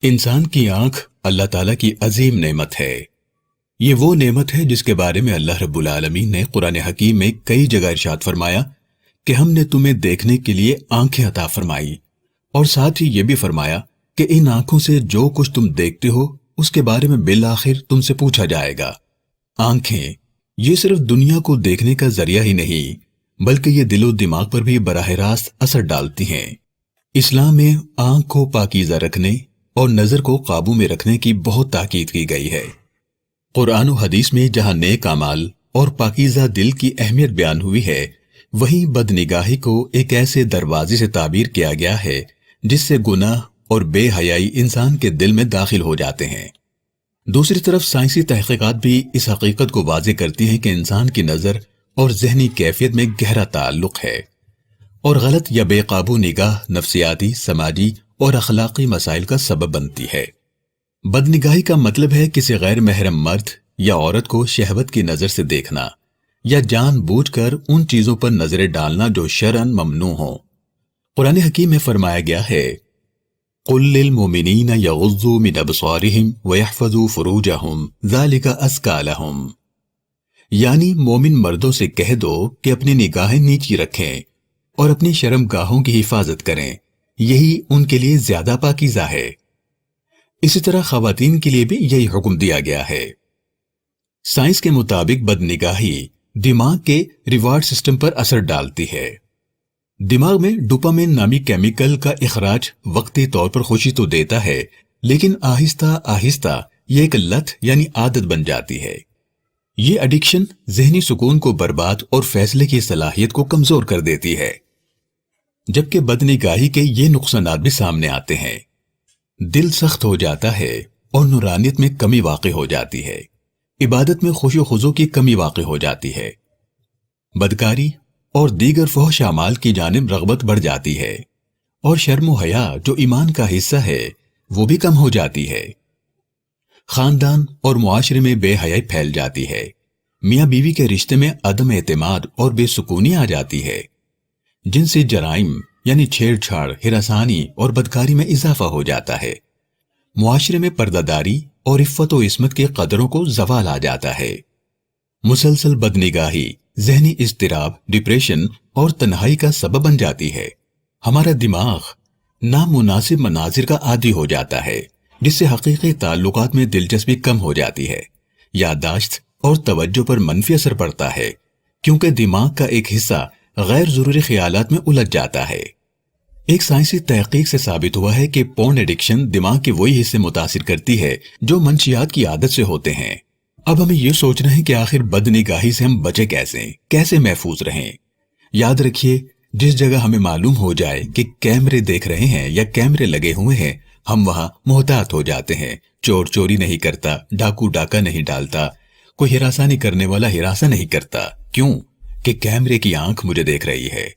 انسان کی آنکھ اللہ تعالیٰ کی عظیم نعمت ہے۔ یہ وہ نعمت ہے جس کے بارے میں اللہ رب العالمین نے قرآن حکیم میں کئی جگہ ارشاد فرمایا کہ ہم نے تمہیں دیکھنے کے لیے آنکھیں عطا فرمائی، اور ساتھ ہی یہ بھی فرمایا کہ ان آنکھوں سے جو کچھ تم دیکھتے ہو اس کے بارے میں بالآخر تم سے پوچھا جائے گا۔ آنکھیں یہ صرف دنیا کو دیکھنے کا ذریعہ ہی نہیں بلکہ یہ دل و دماغ پر بھی براہ راست اثر ڈالتی ہیں۔ اسلام میں آنکھ کو پاکیزہ رکھنے اور نظر کو قابو میں رکھنے کی بہت تاکید کی گئی ہے۔ قرآن و حدیث میں جہاں نیک اعمال اور پاکیزہ دل کی اہمیت بیان ہوئی ہے، وہیں بدنگاہی کو ایک ایسے دروازے سے تعبیر کیا گیا ہے جس سے گناہ اور بے حیائی انسان کے دل میں داخل ہو جاتے ہیں۔ دوسری طرف سائنسی تحقیقات بھی اس حقیقت کو واضح کرتی ہیں کہ انسان کی نظر اور ذہنی کیفیت میں گہرا تعلق ہے، اور غلط یا بے قابو نگاہ نفسیاتی، سماجی اور اخلاقی مسائل کا سبب بنتی ہے۔ بدنگاہی کا مطلب ہے کسی غیر محرم مرد یا عورت کو شہوت کی نظر سے دیکھنا یا جان بوجھ کر ان چیزوں پر نظریں ڈالنا جو شرعاً ممنوع ہوں۔ قرآن حکیم میں فرمایا گیا ہے قُل لِّلْمُؤْمِنِينَ يَغُضُّوا مِنْ أَبْصَارِهِمْ وَيَحْفَظُوا فُرُوجَهُمْ ذَلِكَ أَزْكَىٰ لَهُمْ، یعنی مومن مردوں سے کہہ دو کہ اپنی نگاہیں نیچی رکھیں اور اپنی شرم گاہوں کی حفاظت کریں، یہی ان کے لیے زیادہ پاکیزہ ہے۔ اسی طرح خواتین کے لیے بھی یہی حکم دیا گیا ہے۔ سائنس کے مطابق بدنگاہی دماغ کے ریوارڈ سسٹم پر اثر ڈالتی ہے۔ دماغ میں ڈوپامین نامی کیمیکل کا اخراج وقتی طور پر خوشی تو دیتا ہے، لیکن آہستہ آہستہ یہ ایک لت یعنی عادت بن جاتی ہے۔ یہ ایڈکشن ذہنی سکون کو برباد اور فیصلے کی صلاحیت کو کمزور کر دیتی ہے۔ جبکہ بدنگاہی کے یہ نقصانات بھی سامنے آتے ہیں۔ دل سخت ہو جاتا ہے اور نورانیت میں کمی واقع ہو جاتی ہے، عبادت میں خشوع و خضوع کی کمی واقع ہو جاتی ہے، بدکاری اور دیگر فحش اعمال کی جانب رغبت بڑھ جاتی ہے، اور شرم و حیا جو ایمان کا حصہ ہے وہ بھی کم ہو جاتی ہے۔ خاندان اور معاشرے میں بے حیائی پھیل جاتی ہے، میاں بیوی کے رشتے میں عدم اعتماد اور بے سکونی آ جاتی ہے، جنسی جرائم یعنی چھیڑ چھاڑ، ہراسانی اور بدکاری میں اضافہ ہو جاتا ہے، معاشرے میں پردہ داری اور عفت و عصمت کے قدروں کو زوال آ جاتا ہے۔ مسلسل بدنگاہی ذہنی اضطراب، ڈپریشن اور تنہائی کا سبب بن جاتی ہے۔ ہمارا دماغ نامناسب مناظر کا عادی ہو جاتا ہے، جس سے حقیقی تعلقات میں دلچسپی کم ہو جاتی ہے، یادداشت اور توجہ پر منفی اثر پڑتا ہے، کیونکہ دماغ کا ایک حصہ غیر ضروری خیالات میں الجھ جاتا ہے۔ ایک سائنسی تحقیق سے ثابت ہوا ہے کہ پورن ایڈکشن دماغ کے وہی حصے متاثر کرتی ہے جو منشیات کی عادت سے ہوتے ہیں۔ اب ہمیں یہ سوچنا ہے کہ آخر بدنگاہی سے ہم بچے کیسے محفوظ رہیں۔ یاد رکھیے، جس جگہ ہمیں معلوم ہو جائے کہ کیمرے دیکھ رہے ہیں یا کیمرے لگے ہوئے ہیں، ہم وہاں محتاط ہو جاتے ہیں۔ چور چوری نہیں کرتا، ڈاکو ڈاکہ نہیں ڈالتا، کوئی ہراسانی کرنے والا ہراساں نہیں کرتا۔ کیوں؟ کہ کیمرے کی آنکھ مجھے دیکھ رہی ہے۔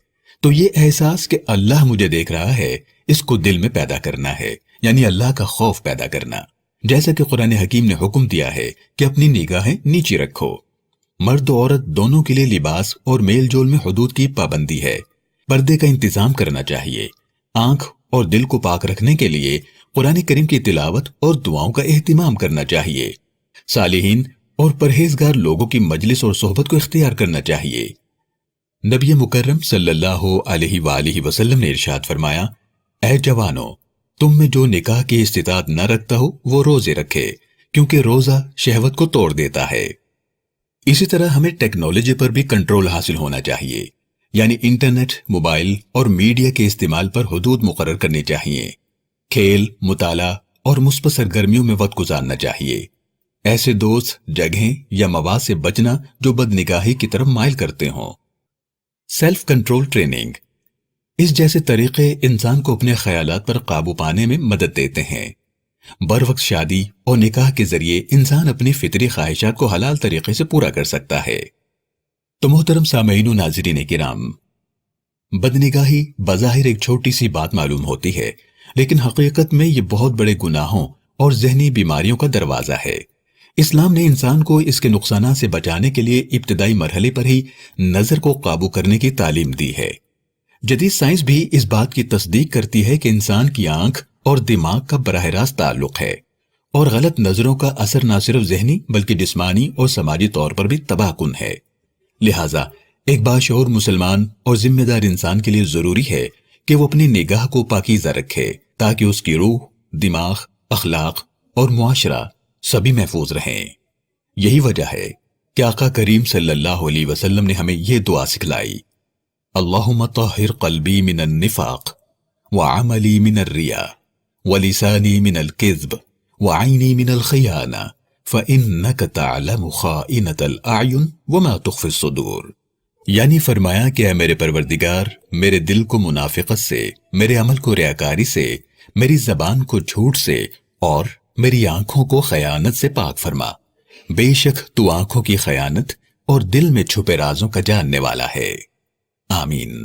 تو یہ احساس کہ اللہ مجھے دیکھ رہا ہے، اس کو دل میں پیدا کرنا ہے، یعنی اللہ کا خوف پیدا کرنا، جیسا کہ قرآن حکیم نے حکم دیا ہے کہ اپنی نگاہیں نیچی رکھو۔ مرد و عورت دونوں کے لیے لباس اور میل جول میں حدود کی پابندی ہے، پردے کا انتظام کرنا چاہیے۔ آنکھ اور دل کو پاک رکھنے کے لیے قرآن کریم کی تلاوت اور دعاؤں کا اہتمام کرنا چاہیے۔ صالحین اور پرہیزگار لوگوں کی مجلس اور صحبت کو اختیار کرنا چاہیے۔ نبی مکرم صلی اللہ علیہ وآلہ وسلم نے ارشاد فرمایا، اے جوانو، تم میں جو نکاح کی استطاعت نہ رکھتا ہو وہ روزے رکھے، کیونکہ روزہ شہوت کو توڑ دیتا ہے۔ اسی طرح ہمیں ٹیکنالوجی پر بھی کنٹرول حاصل ہونا چاہیے، یعنی انٹرنیٹ، موبائل اور میڈیا کے استعمال پر حدود مقرر کرنی چاہیے۔ کھیل، مطالعہ اور مثبت سرگرمیوں میں وقت گزارنا چاہیے۔ ایسے دوست، جگہیں یا مواد سے بچنا جو بدنگاہی کی طرف مائل کرتے ہوں۔ سیلف کنٹرول ٹریننگ، اس جیسے طریقے انسان کو اپنے خیالات پر قابو پانے میں مدد دیتے ہیں۔ بروقت شادی اور نکاح کے ذریعے انسان اپنی فطری خواہشات کو حلال طریقے سے پورا کر سکتا ہے۔ تو محترم سامعین و ناظرین کرام، بدنگاہی بظاہر ایک چھوٹی سی بات معلوم ہوتی ہے، لیکن حقیقت میں یہ بہت بڑے گناہوں اور ذہنی بیماریوں کا دروازہ ہے۔ اسلام نے انسان کو اس کے نقصانات سے بچانے کے لیے ابتدائی مرحلے پر ہی نظر کو قابو کرنے کی تعلیم دی ہے۔ جدید سائنس بھی اس بات کی تصدیق کرتی ہے کہ انسان کی آنکھ اور دماغ کا براہ راست تعلق ہے، اور غلط نظروں کا اثر نہ صرف ذہنی بلکہ جسمانی اور سماجی طور پر بھی تباہ کن ہے۔ لہٰذا ایک باشعور مسلمان اور ذمہ دار انسان کے لیے ضروری ہے کہ وہ اپنی نگاہ کو پاکیزہ رکھے تاکہ اس کی روح، دماغ، اخلاق اور معاشرہ سبھی محفوظ رہیں۔ یہی وجہ ہے کہ آقا کریم صلی اللہ علیہ وسلم نے ہمیں یہ دعا سکھلائی: اللہم طہر قلبی من النفاق وعملی من الریا ولسانی من الکذب وعینی من الخیانہ فإنک تعلم خائنۃ الأعین وما تخفی الصدور۔ یعنی فرمایا کہ اے میرے پروردگار، میرے دل کو منافقت سے، میرے عمل کو ریاکاری سے، میری زبان کو جھوٹ سے اور میری آنکھوں کو خیانت سے پاک فرما۔ بے شک تو آنکھوں کی خیانت اور دل میں چھپے رازوں کا جاننے والا ہے۔ آمین۔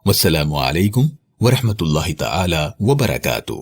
والسلام علیکم ورحمۃ اللہ تعالی وبرکاتہ۔